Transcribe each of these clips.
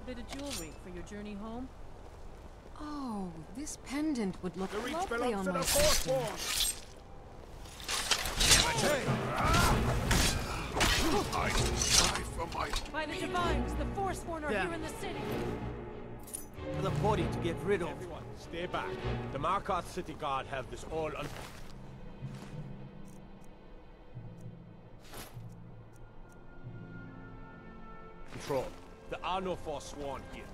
Bit of jewelry for your journey home? Oh, this pendant would look The reach lovely on belongs to my the sister. Forsworn! I die from my... By the Divines, the Forsworn are Yeah. here in the city! The body to get rid of. Everyone, stay back. The Markarth City Guard have this all under control. There are no Forsworn here.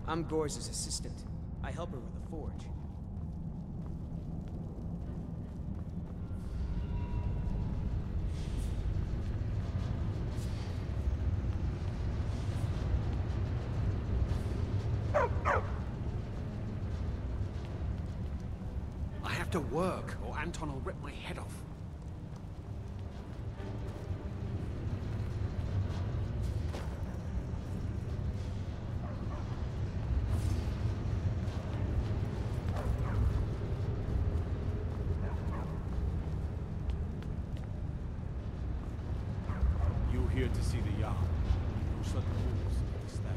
I'm Gore's assistant. I help her with the forge. I have to work, or Anton will rip my head off. You here to see the Jarl. No sudden moves at the stag.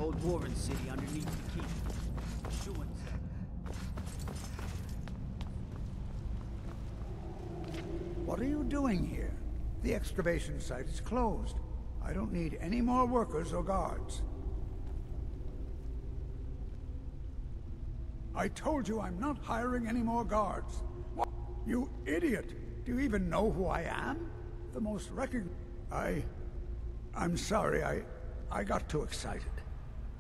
Old Dwarven city underneath the keep. Schumann said. What are you doing here? The excavation site is closed. I don't need any more workers or guards. I told you I'm not hiring any more guards. What? You idiot! Do you even know who I am? The most I'm sorry, I got too excited.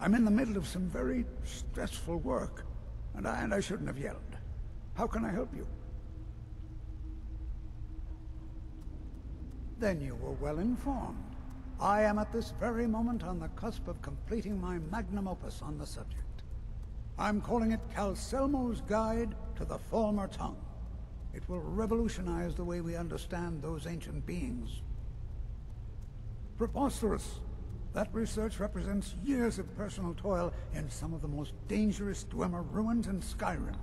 I'm in the middle of some very stressful work, and I shouldn't have yelled. How can I help you? Then you were well informed. I am at this very moment on the cusp of completing my magnum opus on the subject. I'm calling it Calcelmo's Guide to the Falmer Tongue. It will revolutionize the way we understand those ancient beings. Preposterous! That research represents years of personal toil in some of the most dangerous Dwemer ruins in Skyrim.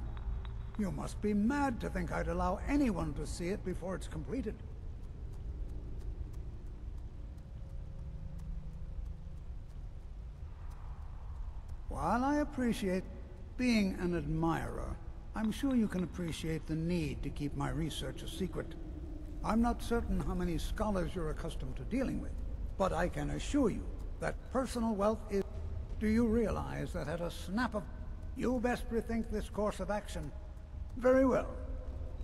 You must be mad to think I'd allow anyone to see it before it's completed. While I appreciate being an admirer, I'm sure you can appreciate the need to keep my research a secret. I'm not certain how many scholars you're accustomed to dealing with, but I can assure you that personal wealth is... Do you realize that at a snap of... You best rethink this course of action. Very well.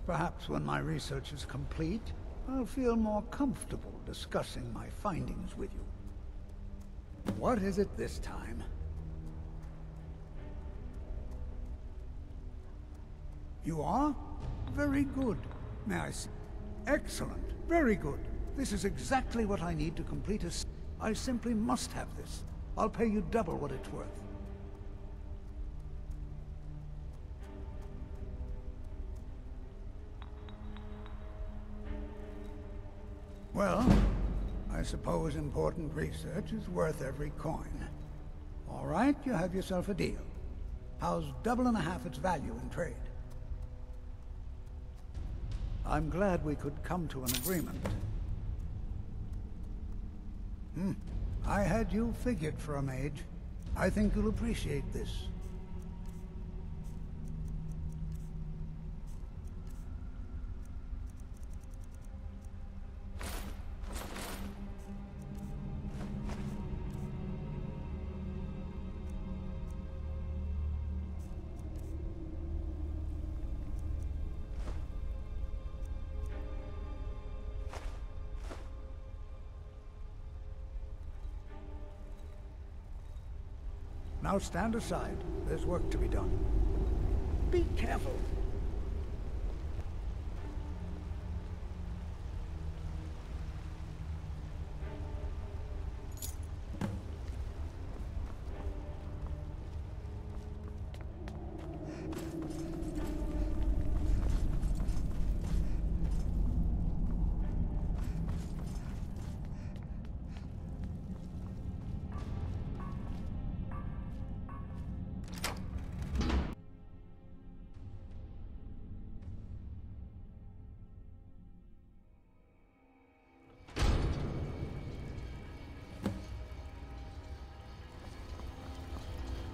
Perhaps when my research is complete, I'll feel more comfortable discussing my findings with you. What is it this time? You are? Very good. May I see? Excellent. Very good. This is exactly what I need to complete a... I simply must have this. I'll pay you double what it's worth. Well, I suppose important research is worth every coin. All right, you have yourself a deal. How's double and a half its value in trade? I'm glad we could come to an agreement. I had you figured for a mage. I think you'll appreciate this. Now stand aside. There's work to be done. Be careful.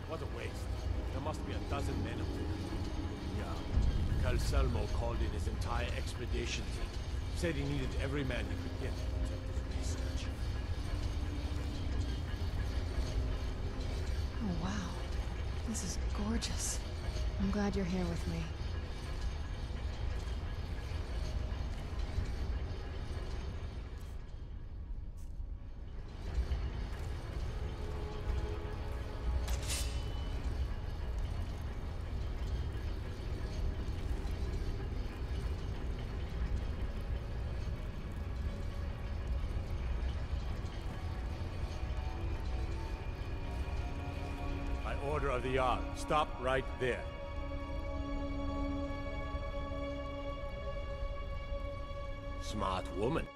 What a waste. There must be a dozen men up there. Yeah. Calcelmo called in his entire expedition team. Said he needed every man he could get to protect his research. Oh, wow. This is gorgeous. I'm glad you're here with me. Order of the Jarl. Stop right there. Smart woman.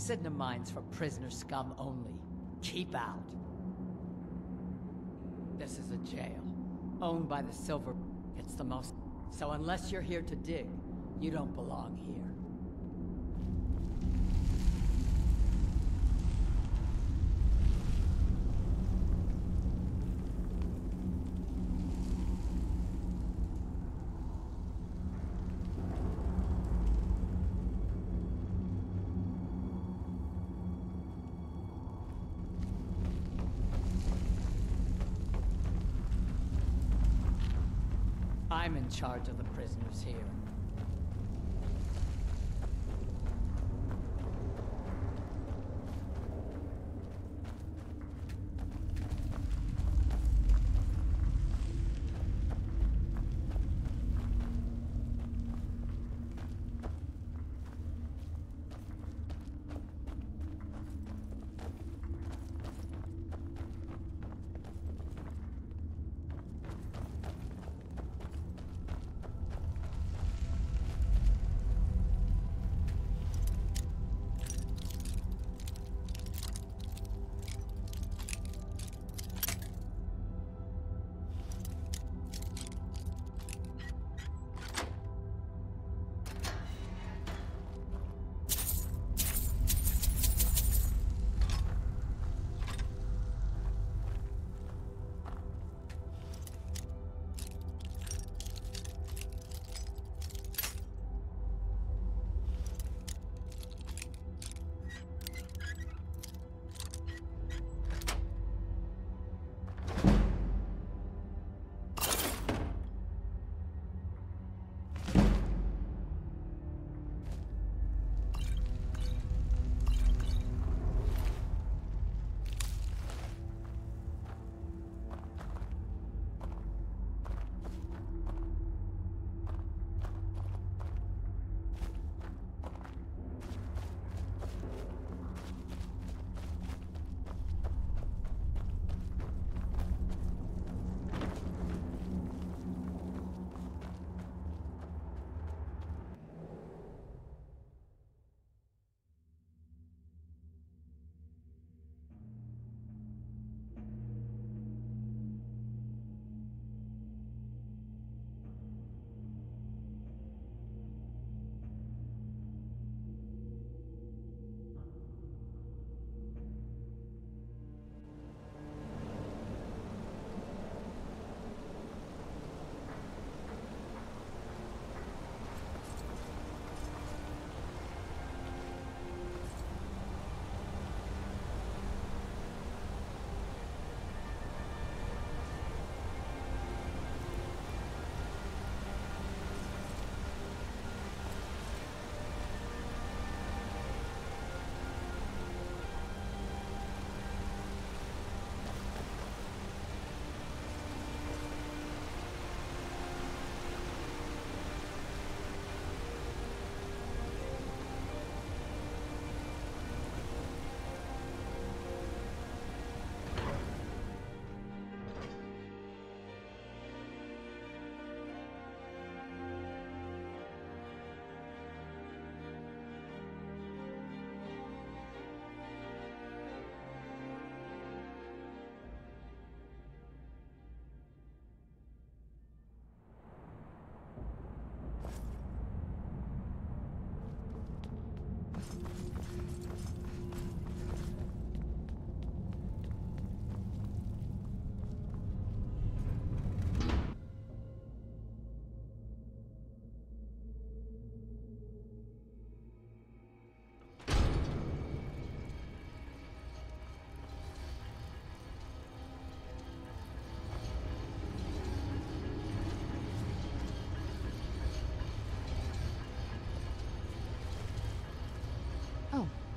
Sidna mine's for prisoner scum only. Keep out. This is a jail. Owned by the Silver... It's the most... So unless you're here to dig, you don't belong here. I'm in charge of the prisoners here.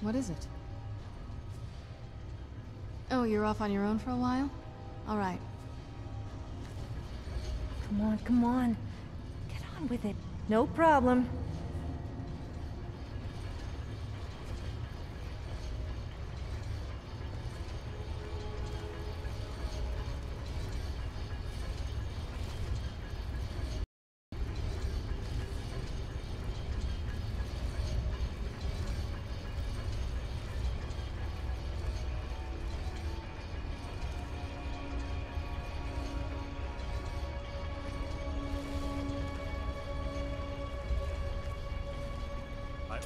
What is it? Oh, you're off on your own for a while? All right. Come on, come on. Get on with it. No problem.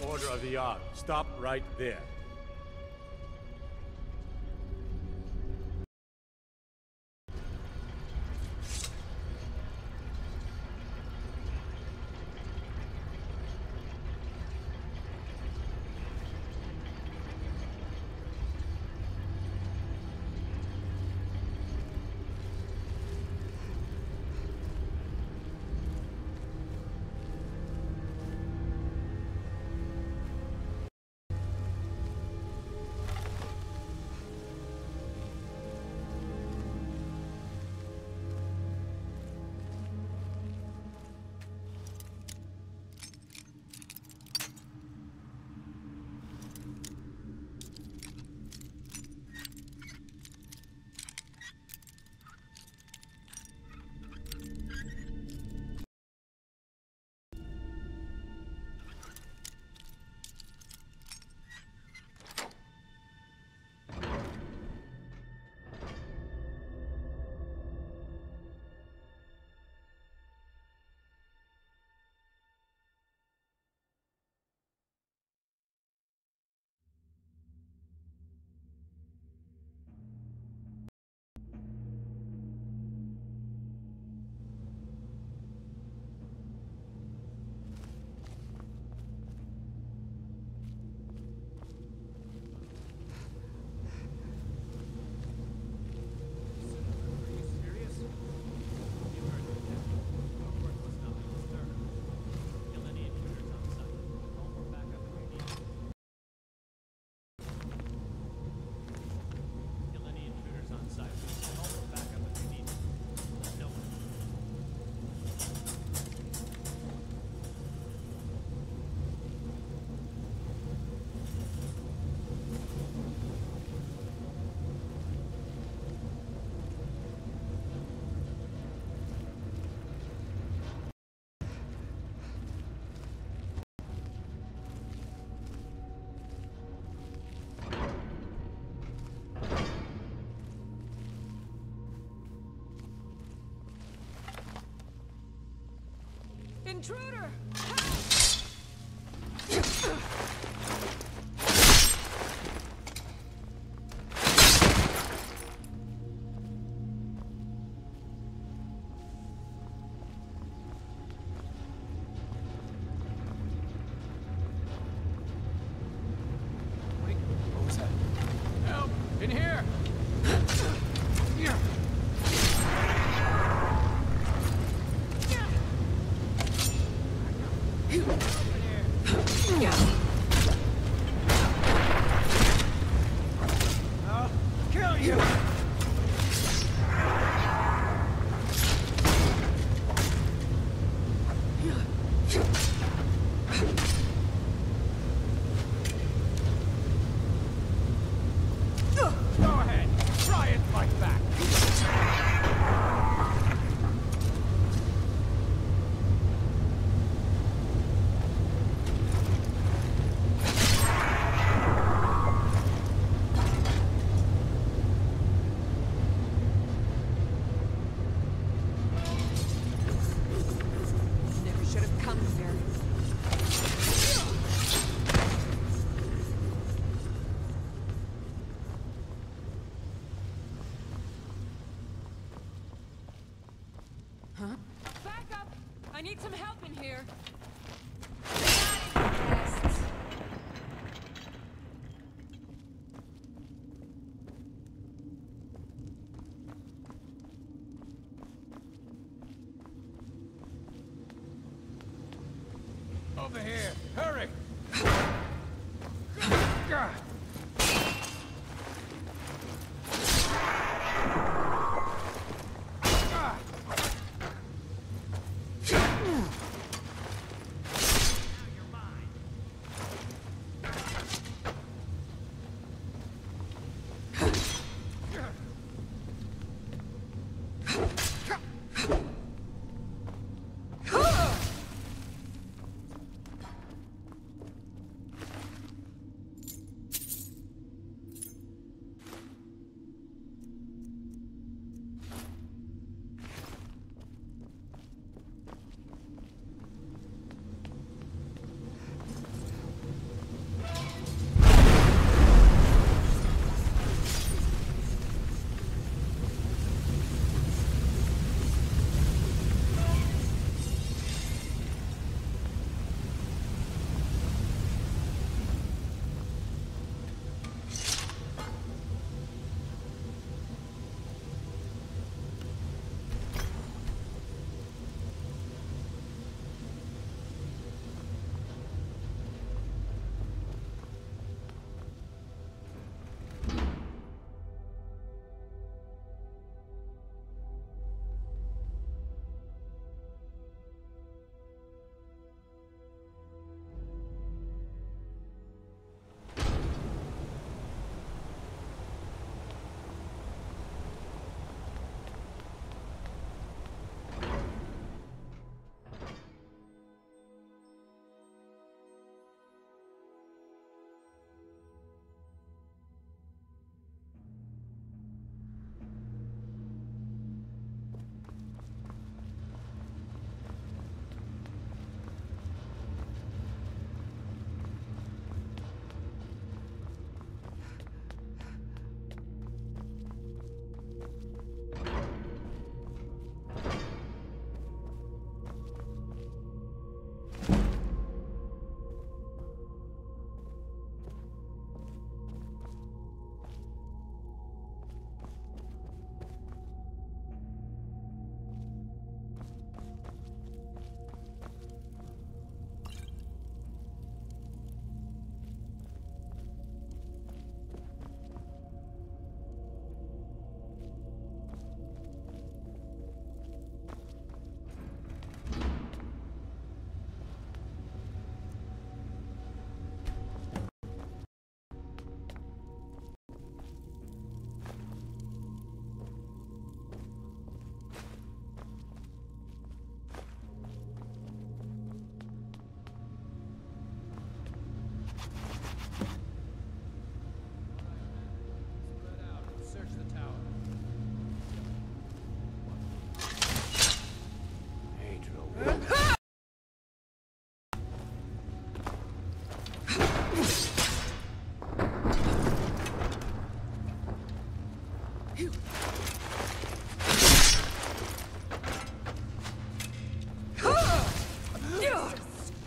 Order of the yard. Stop right there. Intruder! Wait, what was that? Help! In here! Here! I'll kill you! Go ahead, try and fight back! Never should have come here. Huh? Back up! I need some help in here. Over here! Hurry! God.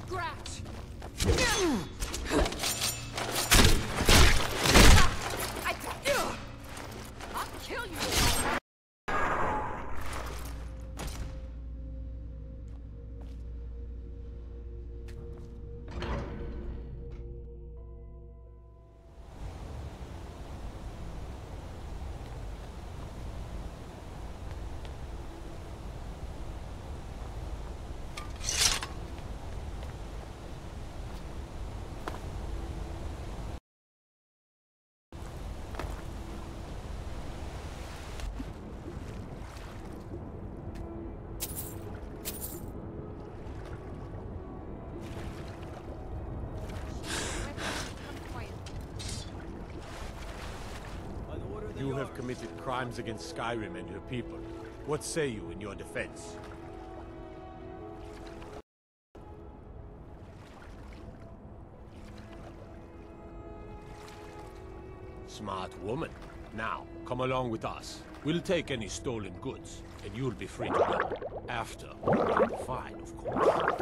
Scratch! I'll kill you! You have committed crimes against Skyrim and her people. What say you in your defense? Smart woman. Now, come along with us. We'll take any stolen goods, and you'll be free to go. After, fine, of course.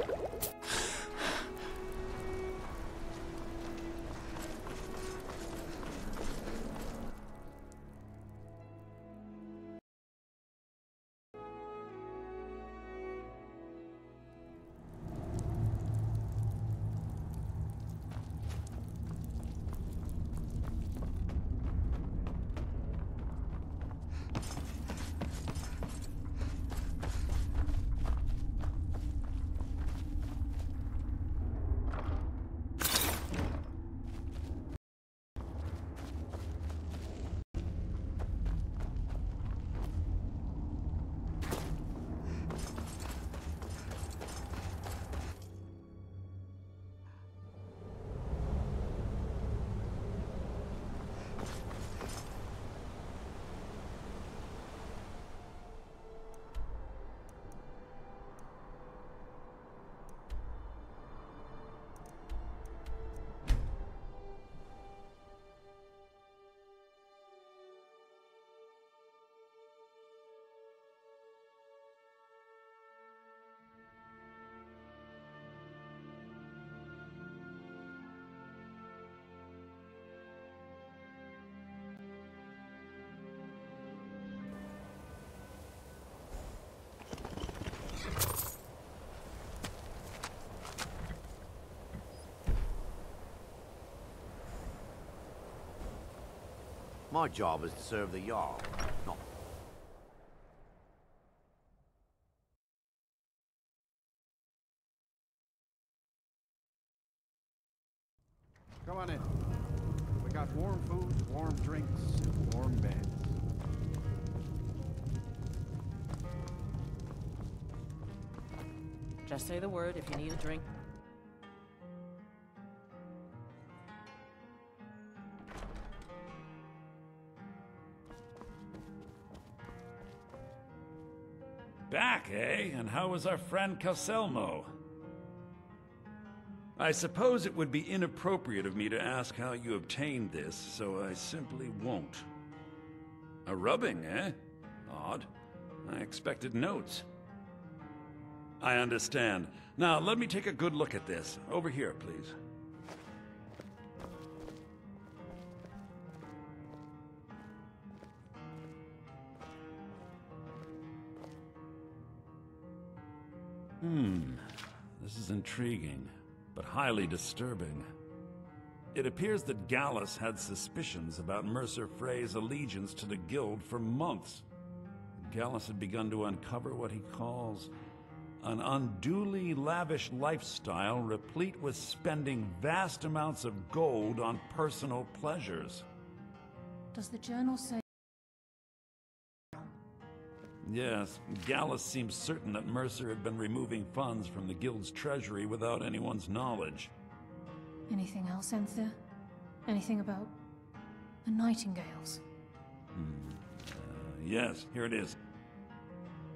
My job is to serve the Jarl, not... Come on in. We got warm food, warm drinks, and warm beds. Just say the word if you need a drink. Back, eh? And how was our friend Calselmo? I suppose it would be inappropriate of me to ask how you obtained this, so I simply won't. A rubbing, eh? Odd. I expected notes. I understand. Now, let me take a good look at this. Over here, please. This is intriguing, but highly disturbing. It appears that Gallus had suspicions about Mercer Frey's allegiance to the Guild for months. Gallus had begun to uncover what he calls an unduly lavish lifestyle replete with spending vast amounts of gold on personal pleasures. Does the journal say... Yes, Gallus seems certain that Mercer had been removing funds from the Guild's treasury without anyone's knowledge. Anything else, Enthir? Anything about the Nightingales? Yes, here it is.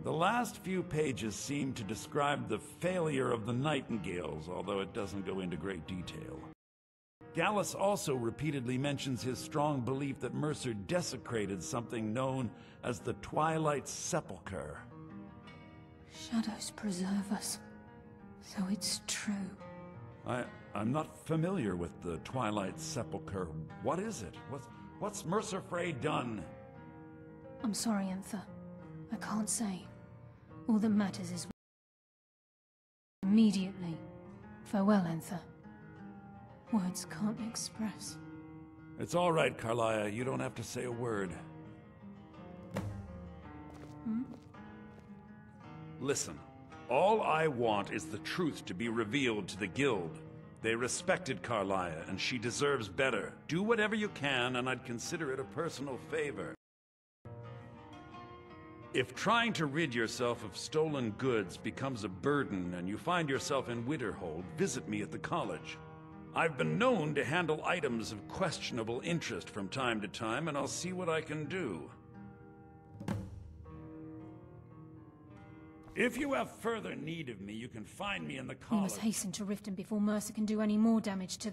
The last few pages seem to describe the failure of the Nightingales, although it doesn't go into great detail. Gallus also repeatedly mentions his strong belief that Mercer desecrated something known as the Twilight Sepulchre. Shadows preserve us. So it's true. I'm not familiar with the Twilight Sepulchre. What is it? What's Mercer Frey done? I'm sorry, Enther. I can't say. All that matters is immediately. Farewell, Enther. Words can't express. It's all right, Carlia. You don't have to say a word. Listen, all I want is the truth to be revealed to the Guild. They respected Carlia, and she deserves better. Do whatever you can, and I'd consider it a personal favor. If trying to rid yourself of stolen goods becomes a burden and you find yourself in Winterhold, visit me at the college. I've been known to handle items of questionable interest from time to time, and I'll see what I can do. If you have further need of me, you can find me in the We college. must hasten to Riften before Mercer can do any more damage to...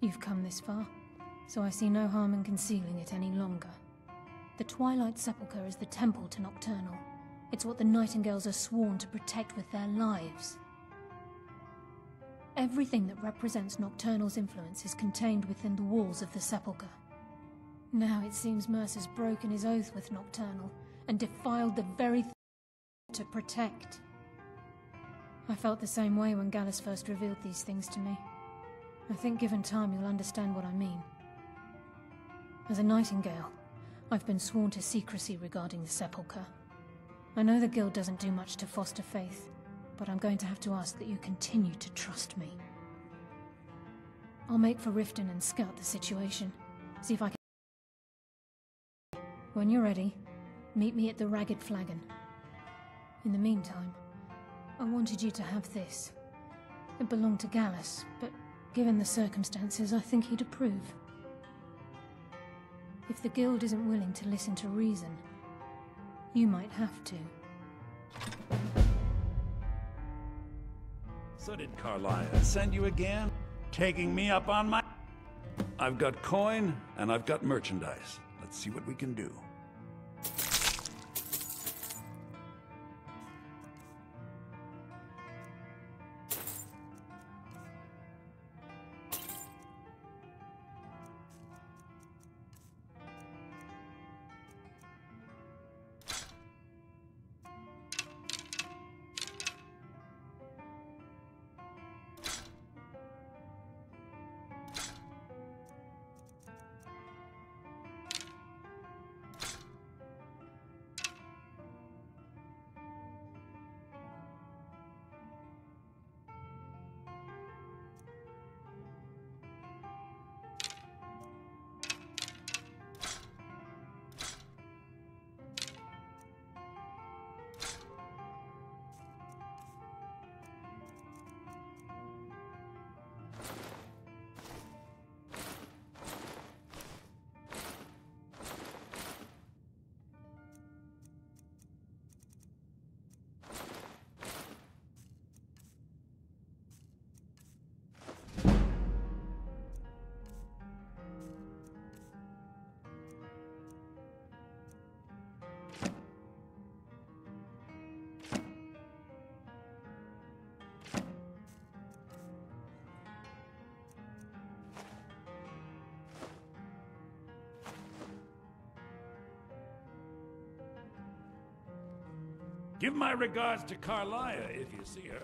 You've come this far, so I see no harm in concealing it any longer. The Twilight Sepulchre is the temple to Nocturnal. It's what the Nightingales are sworn to protect with their lives. Everything that represents Nocturnal's influence is contained within the walls of the Sepulchre. Now it seems Mercer's broken his oath with Nocturnal and defiled the very thing to protect. I felt the same way when Gallus first revealed these things to me. I think given time you'll understand what I mean. As a Nightingale, I've been sworn to secrecy regarding the Sepulchre. I know the Guild doesn't do much to foster faith, but I'm going to have to ask that you continue to trust me. I'll make for Riften and scout the situation, see if I can... When you're ready, meet me at the Ragged Flagon. In the meantime, I wanted you to have this. It belonged to Gallus, but given the circumstances, I think he'd approve. If the Guild isn't willing to listen to reason, you might have to. So did Carlia send you again? Taking me up on my... I've got coin, and I've got merchandise. Let's see what we can do. Give my regards to Carlia if you see her.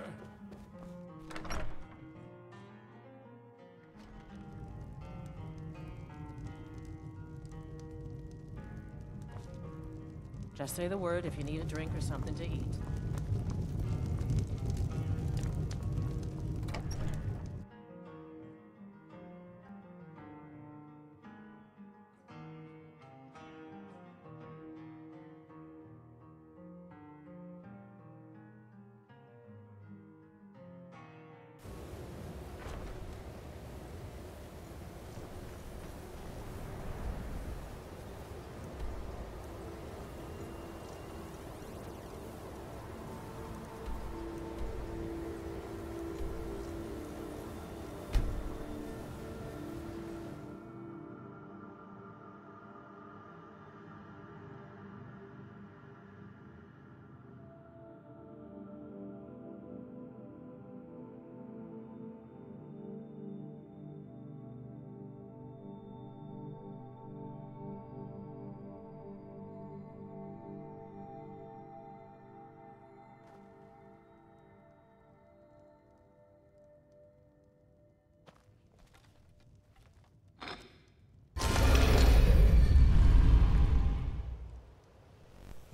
Just say the word if you need a drink or something to eat.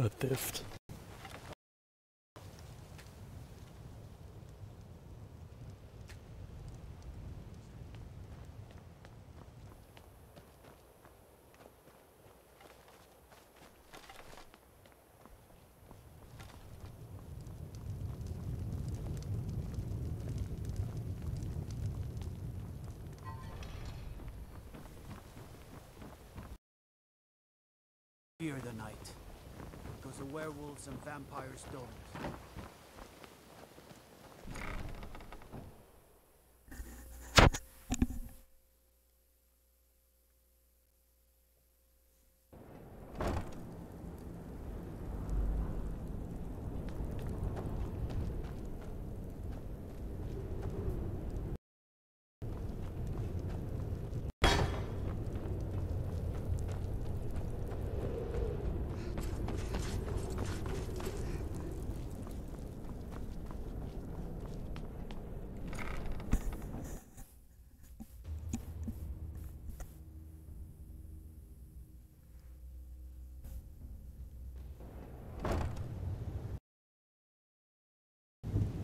A theft. Fear the night. Because the werewolves and vampires don't.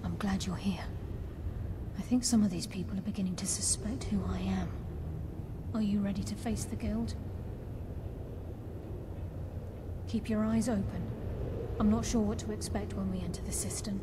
I'm glad you're here. I think some of these people are beginning to suspect who I am. Are you ready to face the Guild? Keep your eyes open. I'm not sure what to expect when we enter the cistern.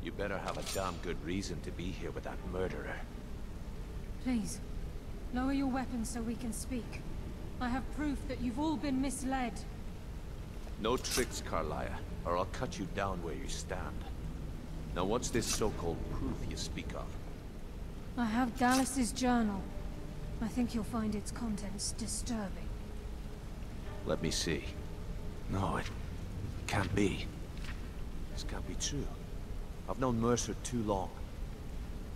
You better have a damn good reason to be here with that murderer. Please, lower your weapons so we can speak. I have proof that you've all been misled. No tricks, Carlia, or I'll cut you down where you stand. Now what's this so-called proof you speak of? I have Gallus's journal. I think you'll find its contents disturbing. Let me see. No, it can't be. This can't be true. I've known Mercer too long.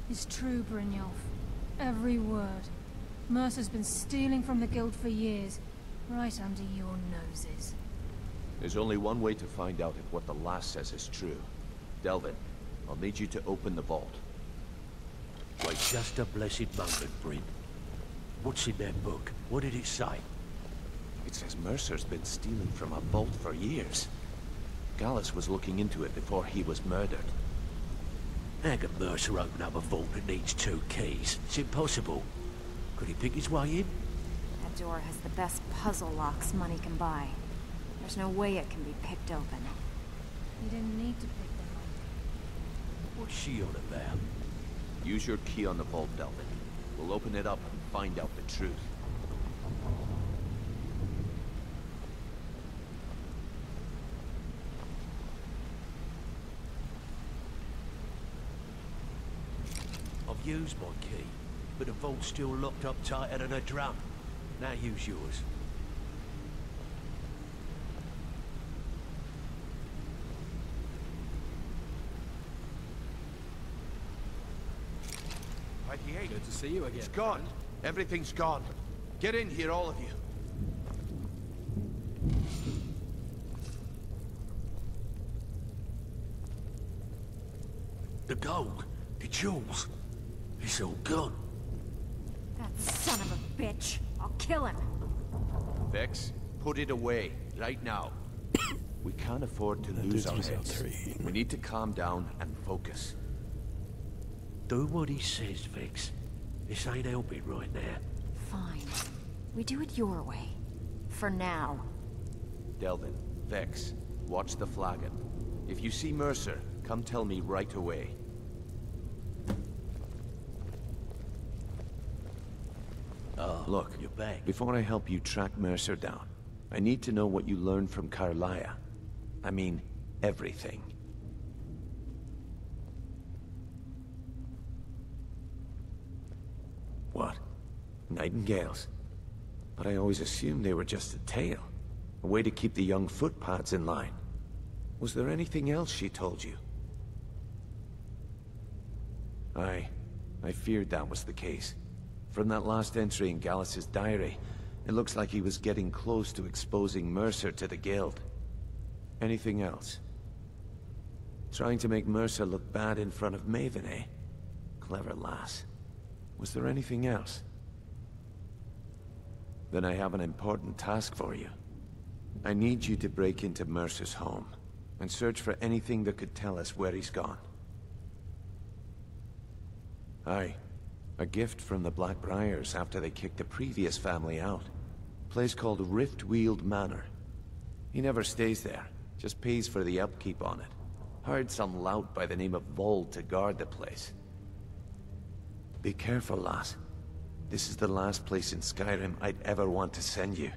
It's true, Brynjolf. Every word. Mercer's been stealing from the Guild for years, right under your noses. There's only one way to find out if what the lass says is true. Delvin, I'll need you to open the vault. Wait just a blessed moment, Bryn. What's in that book? What did it say? It says Mercer's been stealing from a vault for years. Gallus was looking into it before he was murdered. How can Mercer open up a vault that needs 2 keys? It's impossible. Could he pick his way in? That door has the best puzzle locks money can buy. There's no way it can be picked open. You didn't need to pick them up. What's she on about? Use your key on the vault, Delvin. We'll open it up and find out the truth. I've used my key, but the vault's still locked up tighter than a drum. Now use yours. Good to see you again. It's gone. Everything's gone. Get in here, all of you. The gold, the jewels, it's all gone. That son of a bitch. I'll kill him. Vex, put it away, right now. We can't afford to lose our heads. We need to calm down and focus. Do what he says, Vex. This ain't helping right now. Fine. We do it your way. For now. Delvin, Vex, watch the flagon. If you see Mercer, come tell me right away. Oh, look, you're back. Before I help you track Mercer down, I need to know what you learned from Carlia. I mean, everything. What? Nightingales? But I always assumed they were just a tale. A way to keep the young footpads in line. Was there anything else she told you? I feared that was the case. From that last entry in Gallus's diary, it looks like he was getting close to exposing Mercer to the Guild. Anything else? Trying to make Mercer look bad in front of Maven, eh? Clever lass. Was there anything else? Then I have an important task for you. I need you to break into Mercer's home, and search for anything that could tell us where he's gone. Aye. A gift from the Blackbriars after they kicked the previous family out. Place called Riftweald Manor. He never stays there, just pays for the upkeep on it. Hired some lout by the name of Vold to guard the place. Be careful, lass. This is the last place in Skyrim I'd ever want to send you.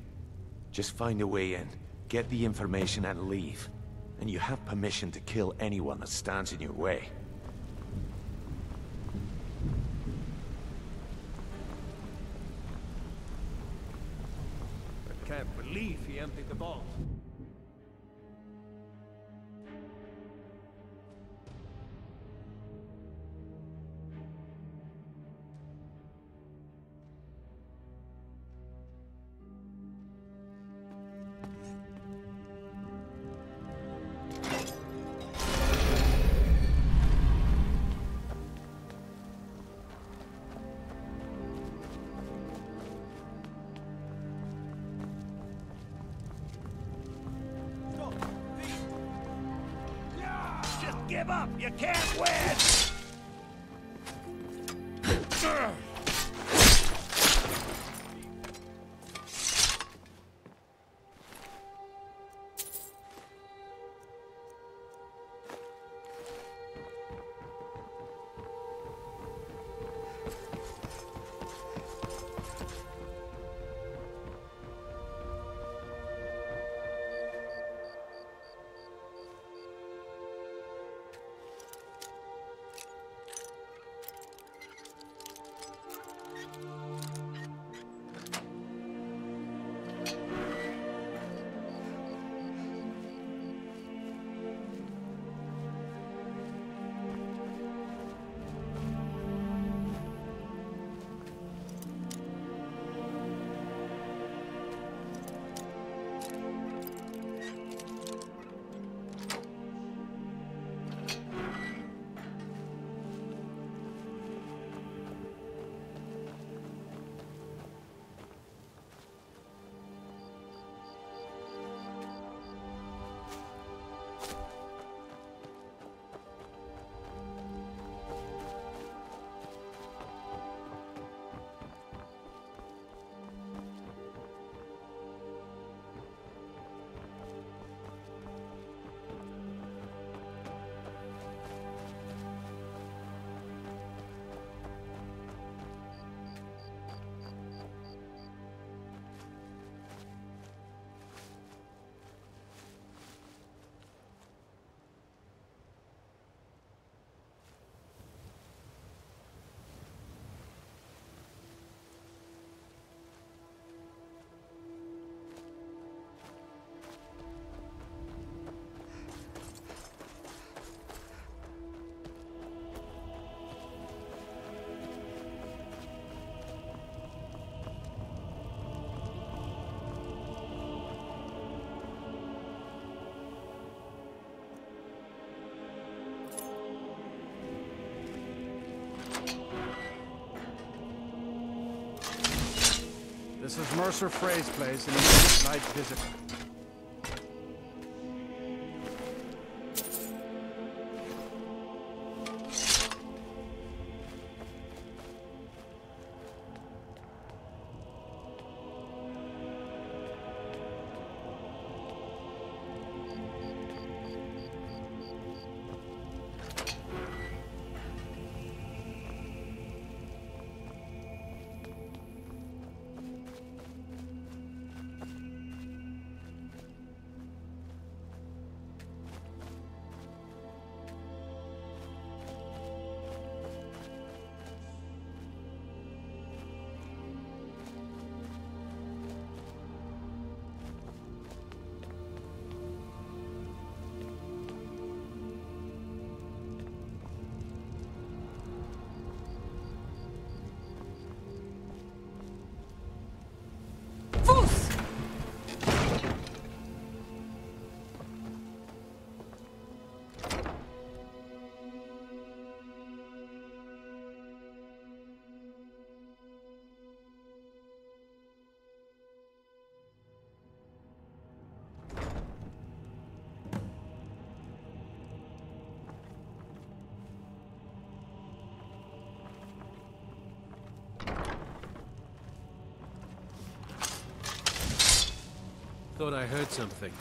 Just find a way in, get the information and leave. And you have permission to kill anyone that stands in your way. I can't believe he emptied the vault. Give up! You can't win! This is Mercer Frey's place, and he's a night visitor. Thought I heard something.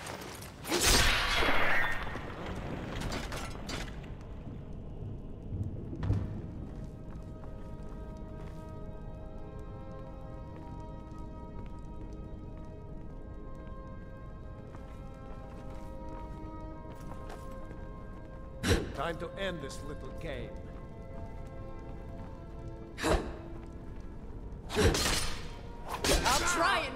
Time to end this little game. I'm trying.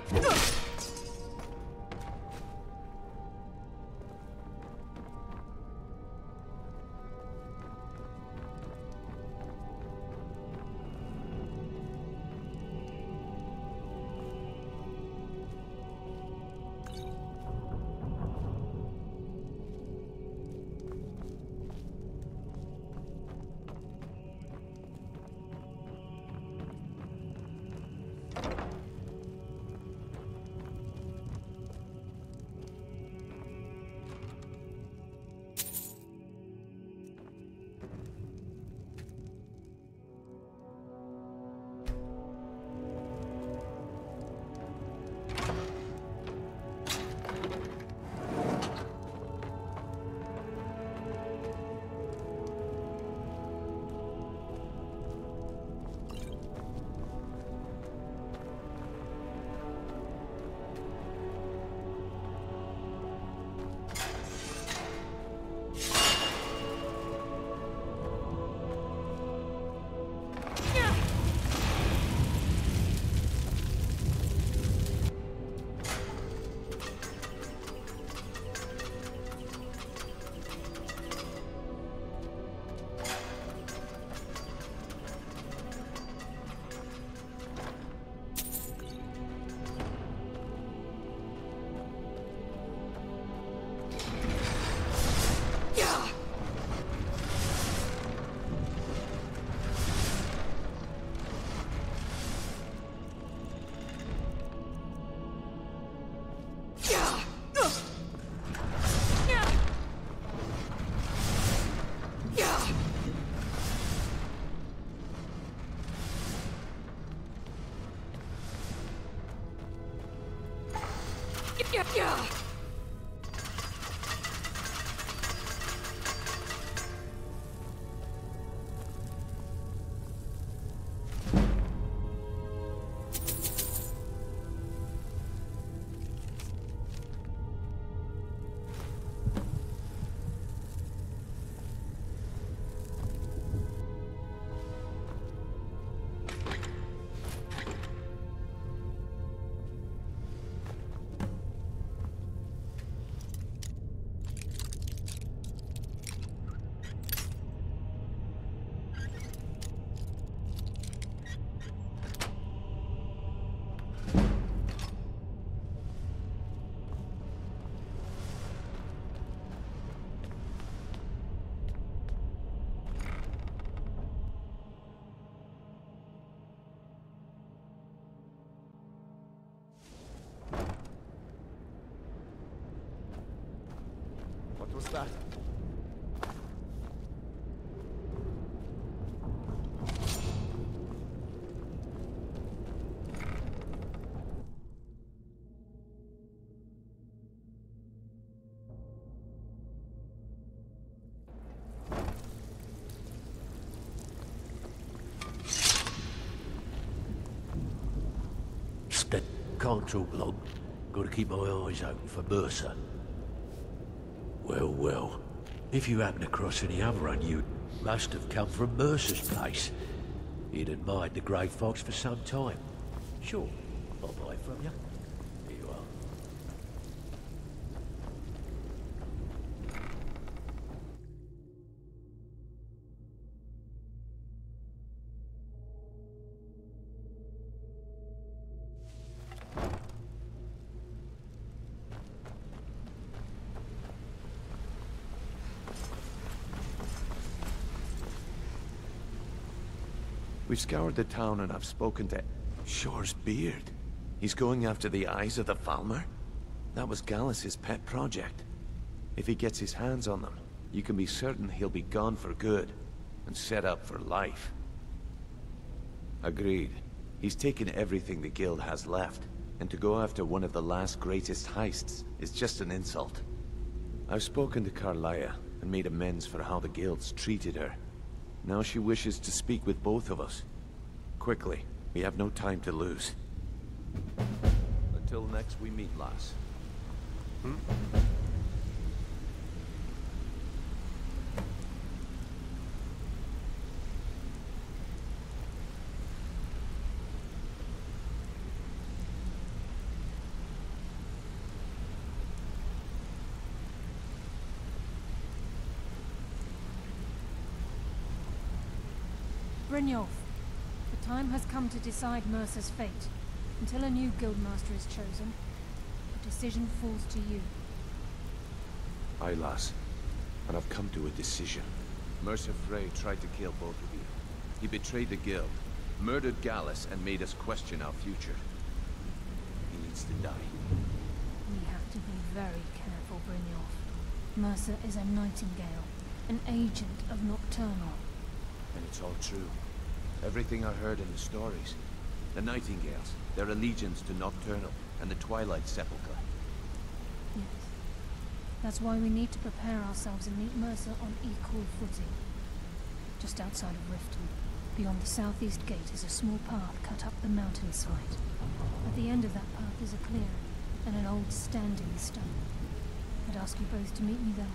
Yeah. What was that? Can't talk long. Gotta keep my eyes open for Mercer. Well, well. If you happen across any other unusual, must have come from Mercer's place. He'd admired the Grey Fox for some time. Sure, I'll buy it from you. Here you are. We've scoured the town and I've spoken to Shore's beard. He's going after the eyes of the Falmer? That was Gallus's pet project. If he gets his hands on them, you can be certain he'll be gone for good and set up for life. Agreed. He's taken everything the guild has left, and to go after one of the last greatest heists is just an insult. I've spoken to Carlia and made amends for how the guilds treated her. Now she wishes to speak with both of us. Quickly, we have no time to lose. Until next we meet, lass. Brynjolf, the time has come to decide Mercer's fate. Until a new guildmaster is chosen, the decision falls to you. Aye, lass. And I've come to a decision. Mercer Frey tried to kill both of you. He betrayed the guild, murdered Gallus, and made us question our future. He needs to die. We have to be very careful, Brynjolf. Mercer is a nightingale, an agent of Nocturnal. And it's all true. Everything I heard in the stories. The Nightingales, their allegiance to Nocturnal, and the Twilight Sepulchre. Yes. That's why we need to prepare ourselves and meet Mercer on equal footing. Just outside of Riften, beyond the southeast gate, is a small path cut up the mountainside. At the end of that path is a clearing, and an old standing stone. I'd ask you both to meet me there.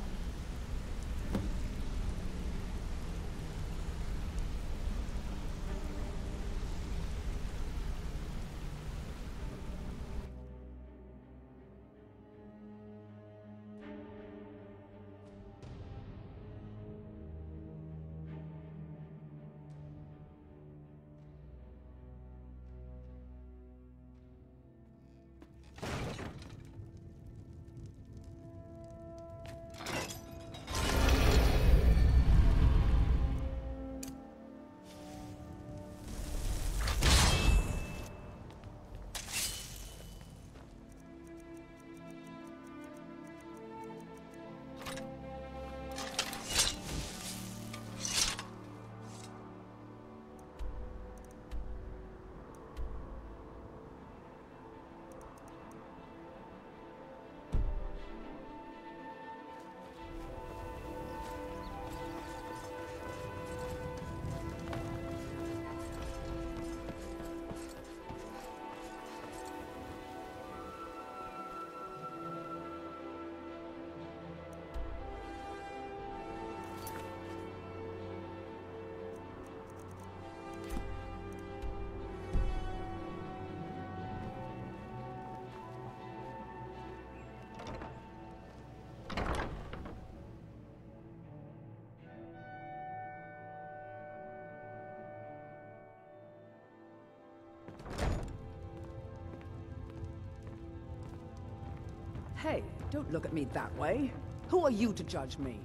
Hey, don't look at me that way. Who are you to judge me?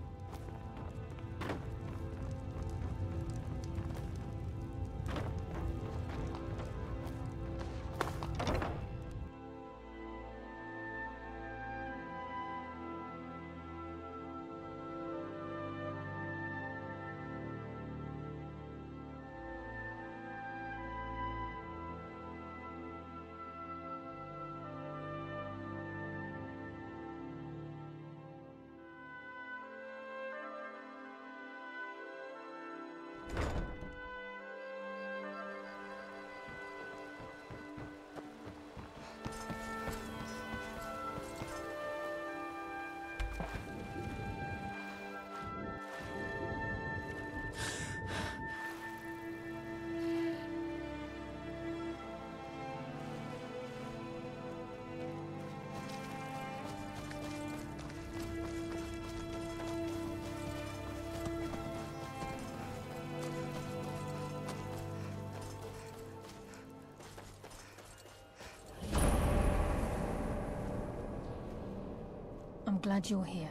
I'm glad you're here.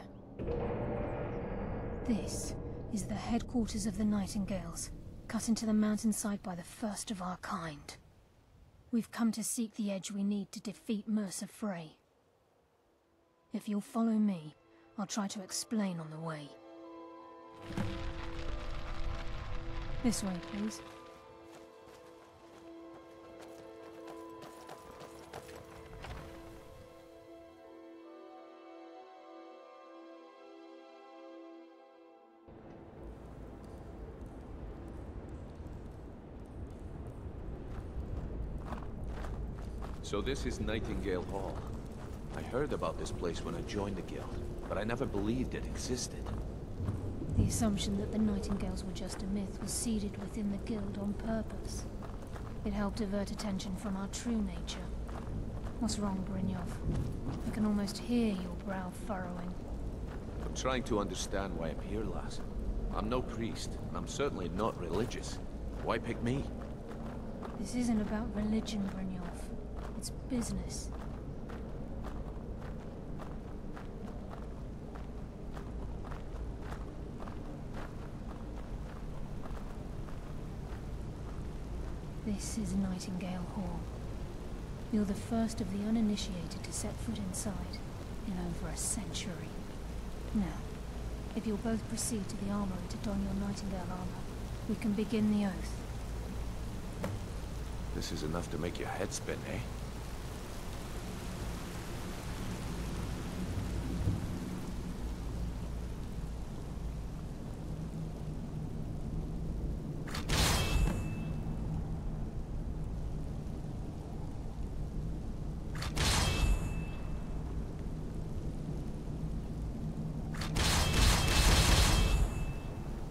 This is the headquarters of the Nightingales, cut into the mountainside by the first of our kind. We've come to seek the edge we need to defeat Mercer Frey. If you'll follow me, I'll try to explain on the way. This way, please. So this is Nightingale Hall. I heard about this place when I joined the guild, but I never believed it existed. The assumption that the Nightingales were just a myth was seeded within the guild on purpose. It helped divert attention from our true nature. What's wrong, Brynjolf? I can almost hear your brow furrowing. I'm trying to understand why I'm here, lass. I'm no priest, and I'm certainly not religious. Why pick me? This isn't about religion, Brynjolf. It's business. This is Nightingale Hall. You're the first of the uninitiated to set foot inside in over a century. Now, if you'll both proceed to the armory to don your Nightingale armor, we can begin the oath. This is enough to make your head spin, eh?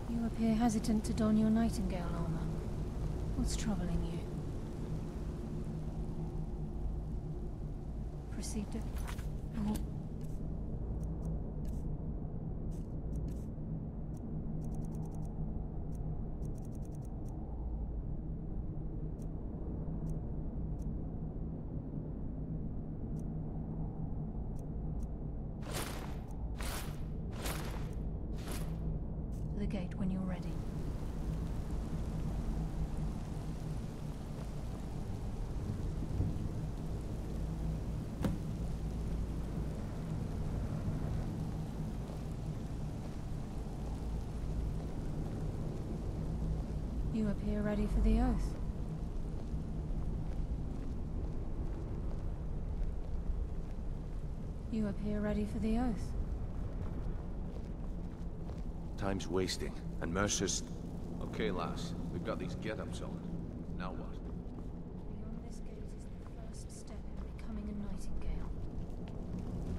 You appear hesitant to don your Nightingale armor. What's troubling you? Proceed to... Oh. To the gate when you're ready. You appear ready for the oath. You appear ready for the oath. Time's wasting, and Mercer's... Okay, lass, we've got these get-ups on. Now what? Beyond this gate is the first step in becoming a Nightingale.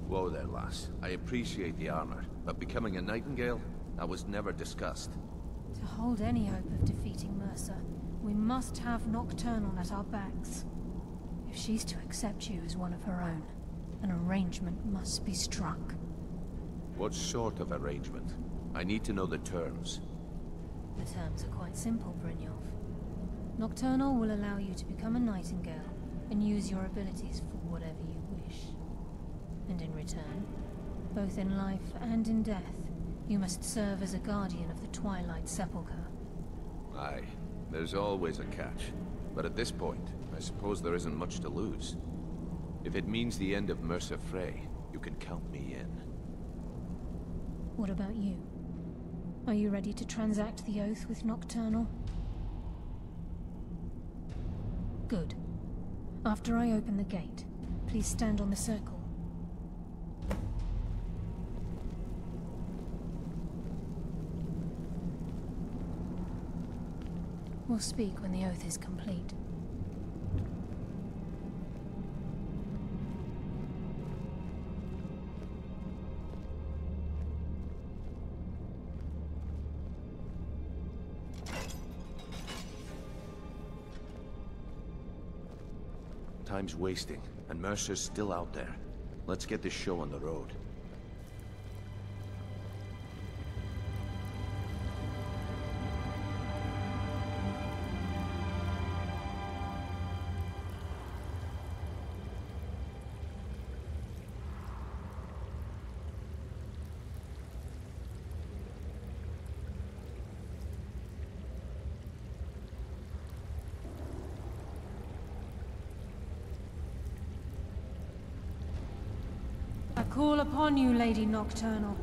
Whoa there, lass. I appreciate the armor, but becoming a Nightingale? That was never discussed. To hold any hope of defeating Mercer, we must have Nocturnal at our backs. If she's to accept you as one of her own, an arrangement must be struck. What sort of arrangement? I need to know the terms. The terms are quite simple, Brynjolf. Nocturnal will allow you to become a Nightingale and use your abilities for whatever you wish. And in return, both in life and in death, you must serve as a guardian of the Twilight Sepulchre. Aye, there's always a catch. But at this point, I suppose there isn't much to lose. If it means the end of Mercer Frey, you can count me in. What about you? Are you ready to transact the oath with Nocturnal? Good. After I open the gate, please stand on the circle. We'll speak when the oath is complete. Time's wasting, and Mercer's still out there. Let's get this show on the road. I call upon you, Lady Nocturnal,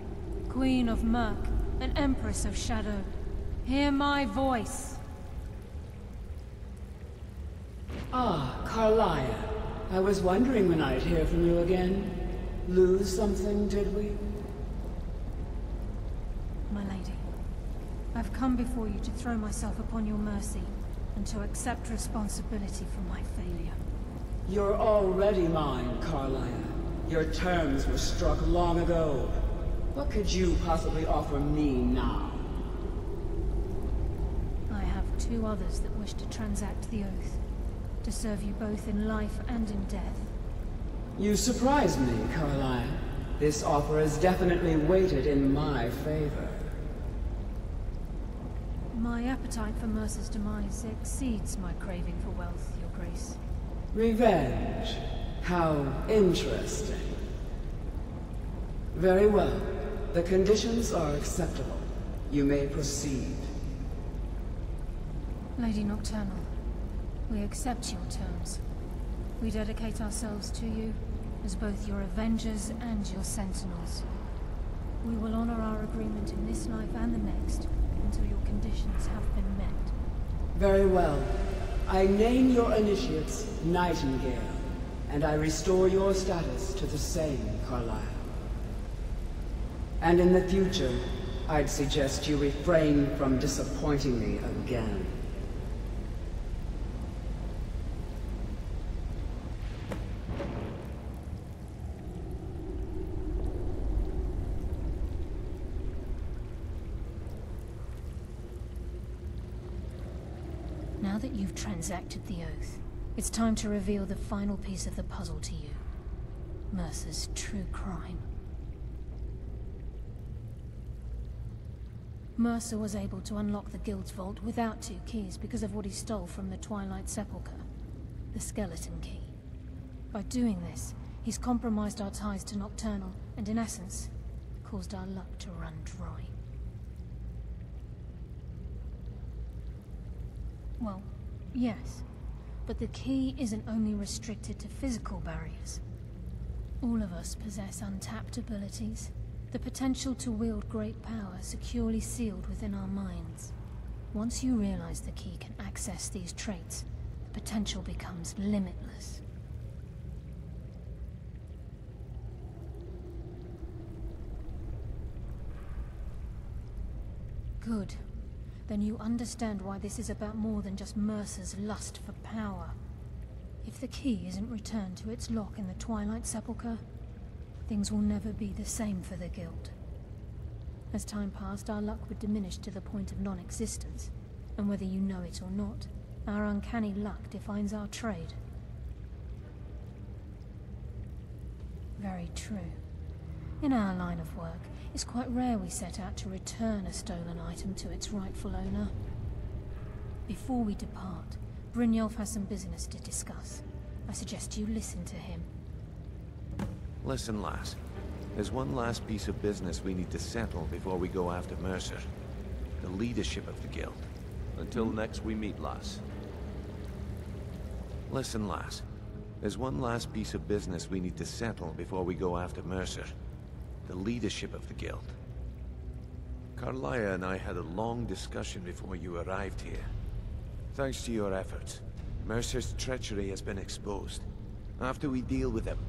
Queen of Murk, and Empress of Shadow. Hear my voice. Ah, Carlia. I was wondering when I'd hear from you again. Lose something, did we? My lady, I've come before you to throw myself upon your mercy, and to accept responsibility for my failure. You're already mine, Carlia. Your terms were struck long ago. What could you possibly offer me now? I have two others that wish to transact the oath, to serve you both in life and in death. You surprise me, Carlia. This offer is definitely weighted in my favor. My appetite for Mercer's demise exceeds my craving for wealth, Your Grace. Revenge. How interesting. Very well. The conditions are acceptable. You may proceed. Lady Nocturnal, we accept your terms. We dedicate ourselves to you as both your avengers and your sentinels. We will honor our agreement in this life and the next until your conditions have been met. Very well. I name your initiates Nightingale, and I restore your status to the same, Carlisle. And in the future, I'd suggest you refrain from disappointing me again. Now that you've transacted the oath, it's time to reveal the final piece of the puzzle to you. Mercer's true crime. Mercer was able to unlock the Guild's vault without 2 keys because of what he stole from the Twilight Sepulchre, the skeleton key. By doing this, he's compromised our ties to Nocturnal, and in essence, caused our luck to run dry. Well, yes, but the key isn't only restricted to physical barriers. All of us possess untapped abilities, the potential to wield great power securely sealed within our minds. Once you realize the key can access these traits, the potential becomes limitless. Good. Then you understand why this is about more than just Mercer's lust for power. If the key isn't returned to its lock in the Twilight Sepulchre, things will never be the same for the Guild. As time passed, our luck would diminish to the point of non-existence, and whether you know it or not, our uncanny luck defines our trade. Very true. In our line of work, it's quite rare we set out to return a stolen item to its rightful owner. Before we depart, Brynjolf has some business to discuss. I suggest you listen to him. Listen, lass. There's one last piece of business we need to settle before we go after Mercer. The leadership of the Guild. Until next we meet, lass. Listen, lass. There's one last piece of business we need to settle before we go after Mercer. The leadership of the Guild. Carlia and I had a long discussion before you arrived here. Thanks to your efforts, Mercer's treachery has been exposed. After we deal with him,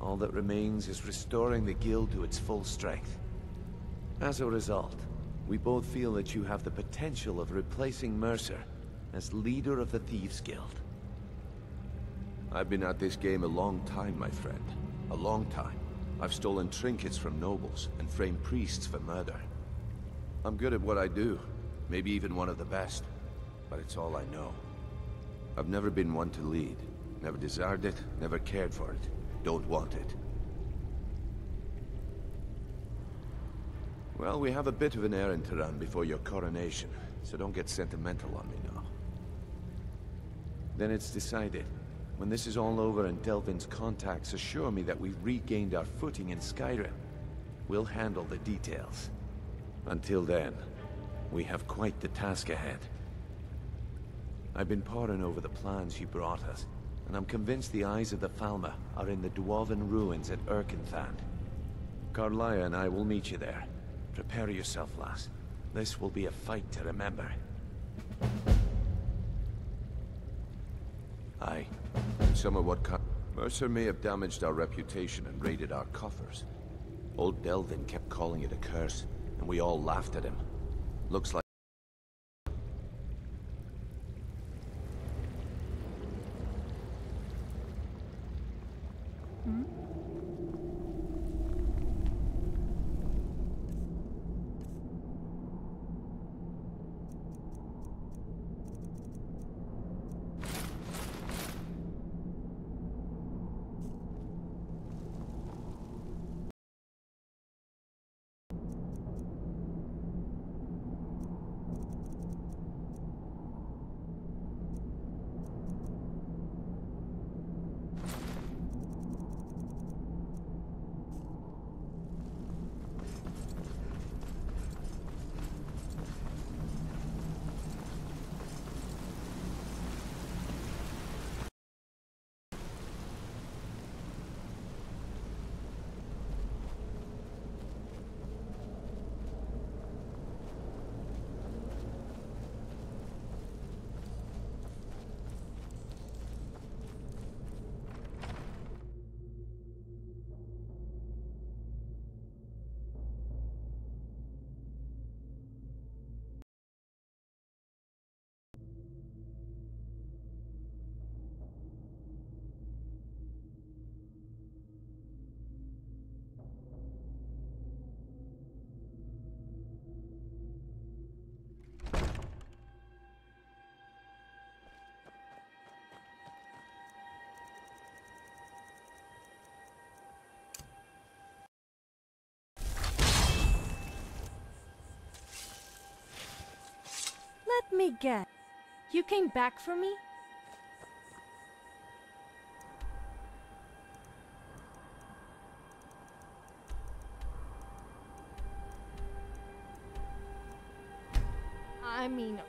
all that remains is restoring the Guild to its full strength. As a result, we both feel that you have the potential of replacing Mercer as leader of the Thieves' Guild. I've been at this game a long time, my friend. A long time. I've stolen trinkets from nobles and framed priests for murder. I'm good at what I do, maybe even one of the best, but it's all I know. I've never been one to lead, never desired it, never cared for it, don't want it. Well, we have a bit of an errand to run before your coronation, so don't get sentimental on me now. Then it's decided. When this is all over and Delvin's contacts assure me that we've regained our footing in Skyrim, we'll handle the details. Until then, we have quite the task ahead. I've been poring over the plans you brought us, and I'm convinced the eyes of the Falmer are in the Dwarven ruins at Erkenthand. Carlia and I will meet you there. Prepare yourself, lass. This will be a fight to remember. Aye. Some of what Mercer may have damaged our reputation and raided our coffers. Old Delvin kept calling it a curse, and we all laughed at him. Looks like... me guess. You came back for me? I mean,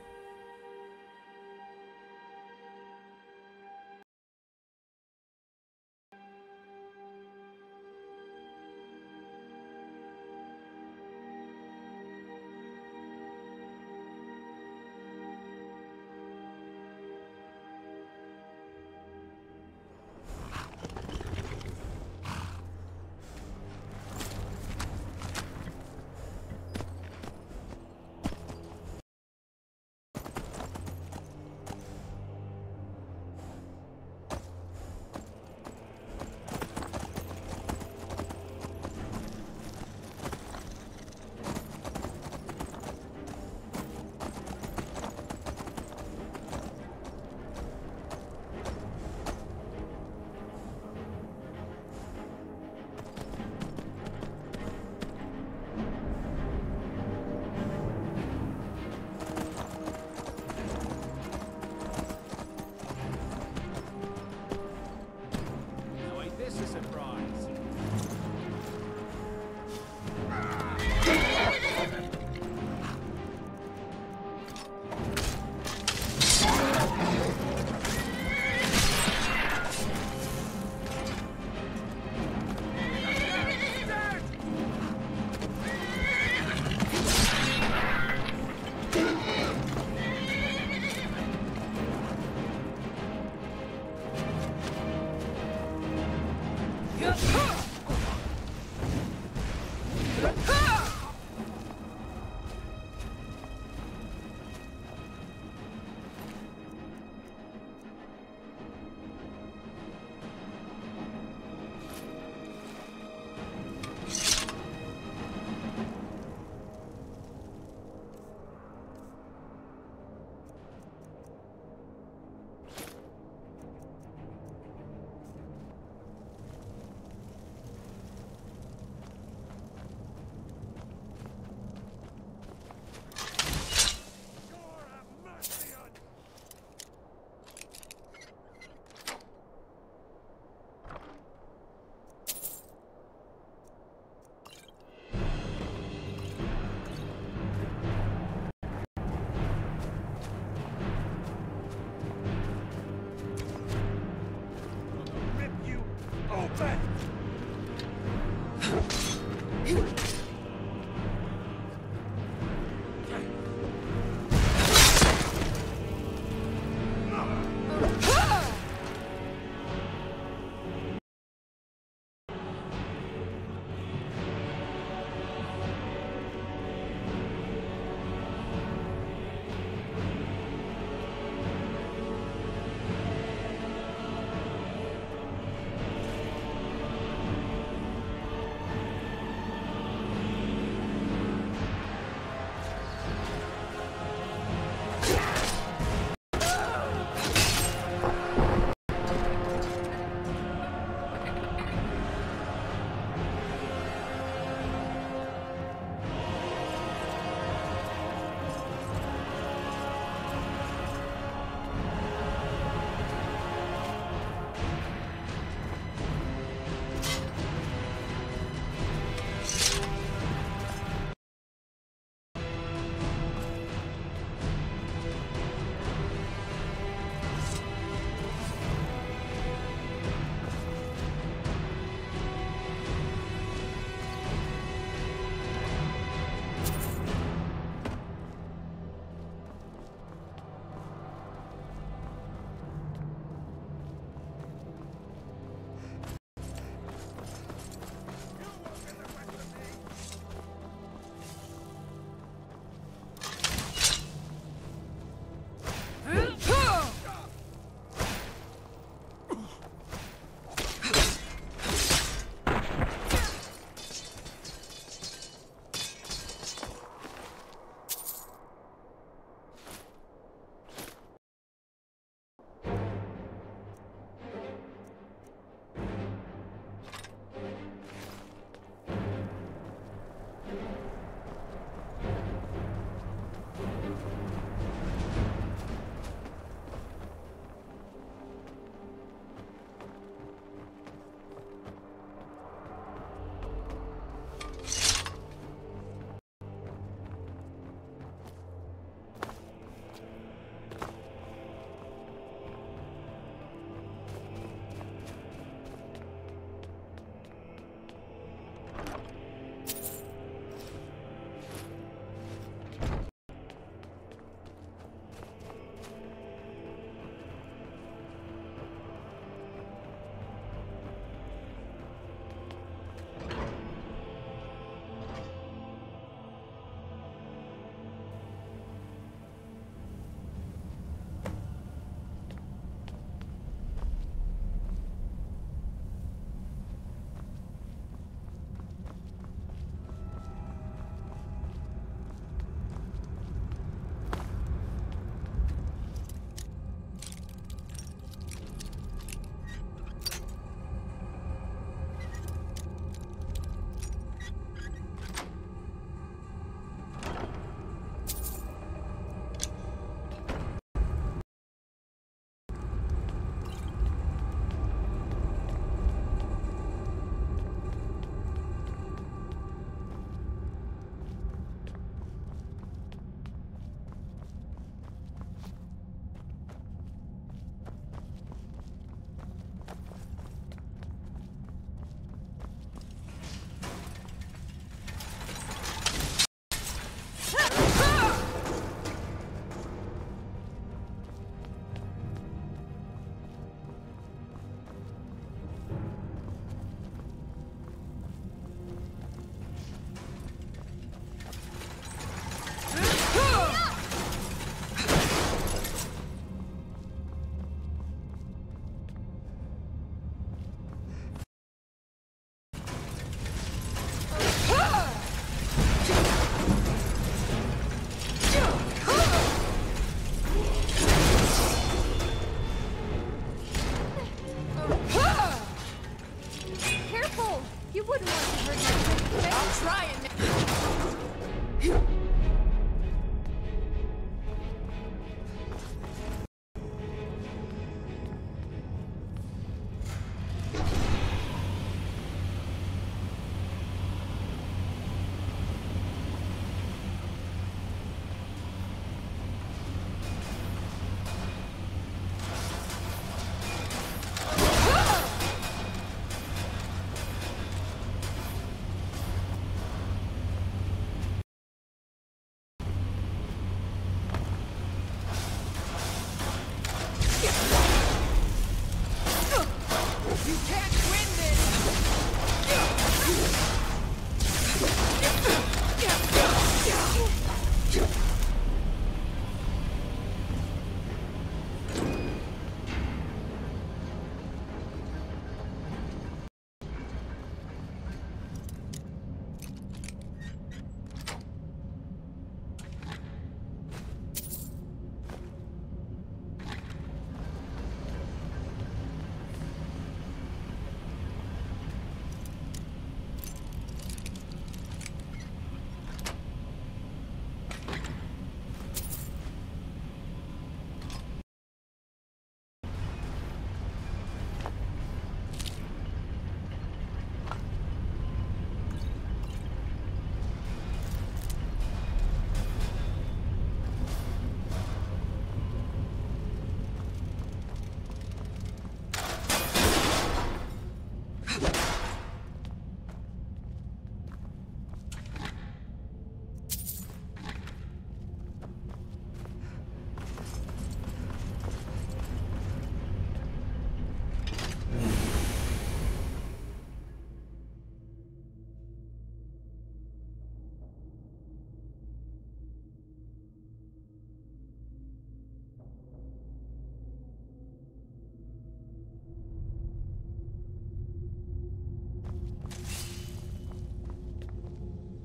Wouldn't want to hurt my face. I'll try and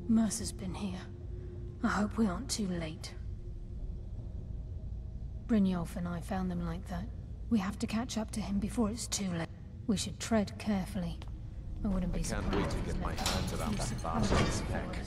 Mercer's been here. I hope we aren't too late. Brynjolf and I found them like that. We have to catch up to him before it's too late. We should tread carefully. I wouldn't be surprised. I can't wait to get my hands around that bastard's neck.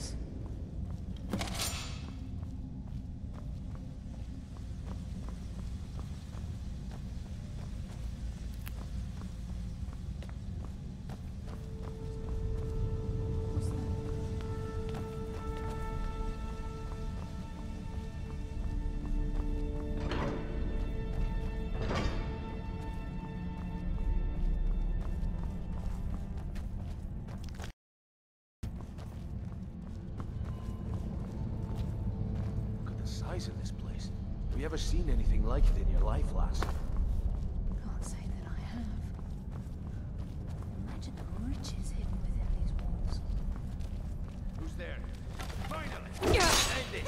Of this place. Have you ever seen anything like it in your life, lass? Can't say that I have. Imagine the riches hidden within these walls. Who's there? Finally! End it!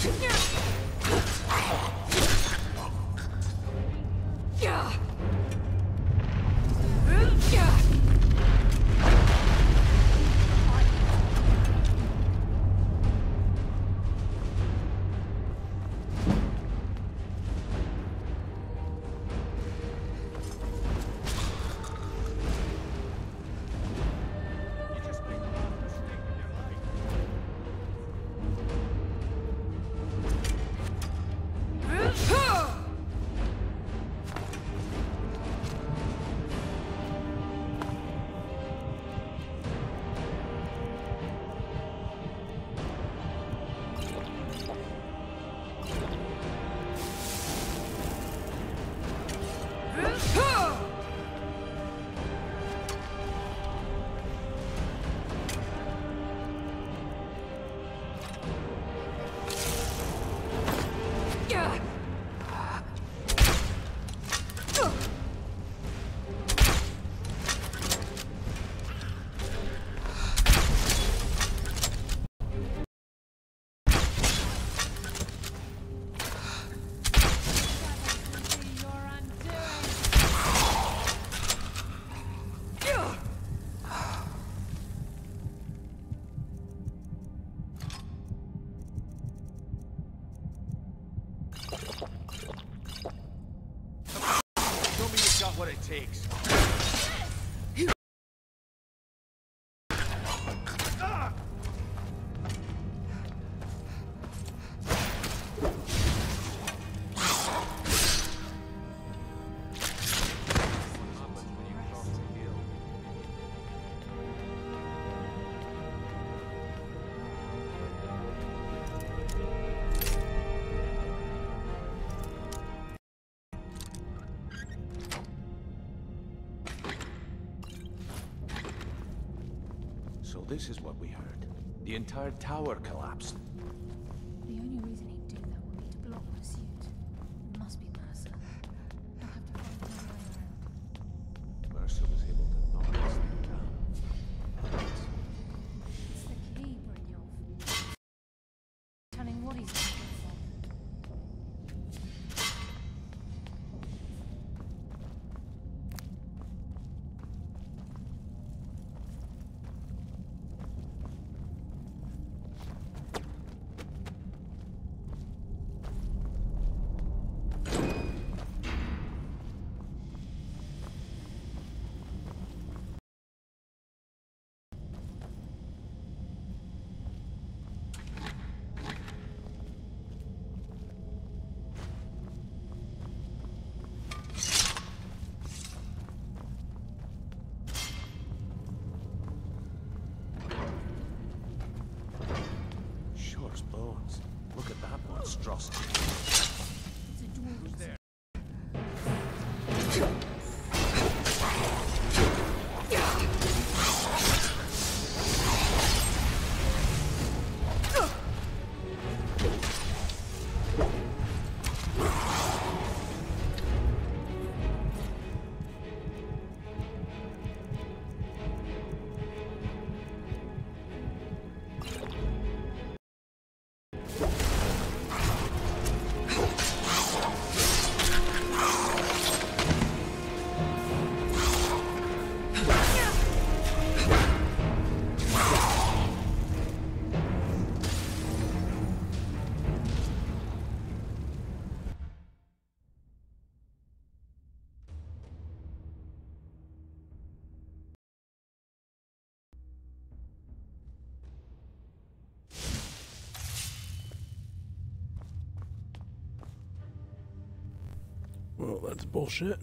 Show me you got what it takes. So this is what we heard. The entire tower collapsed. The only reason he'd do that would be to block pursuit. It must be Mercer. I'll have to find my way around. Mercer was able to knock this thing down. It's the key, Brynjolf. Telling what he's looking for. Shore's bones. Look at that monstrosity. It's a dwarf. Who's there? Well, that's bullshit.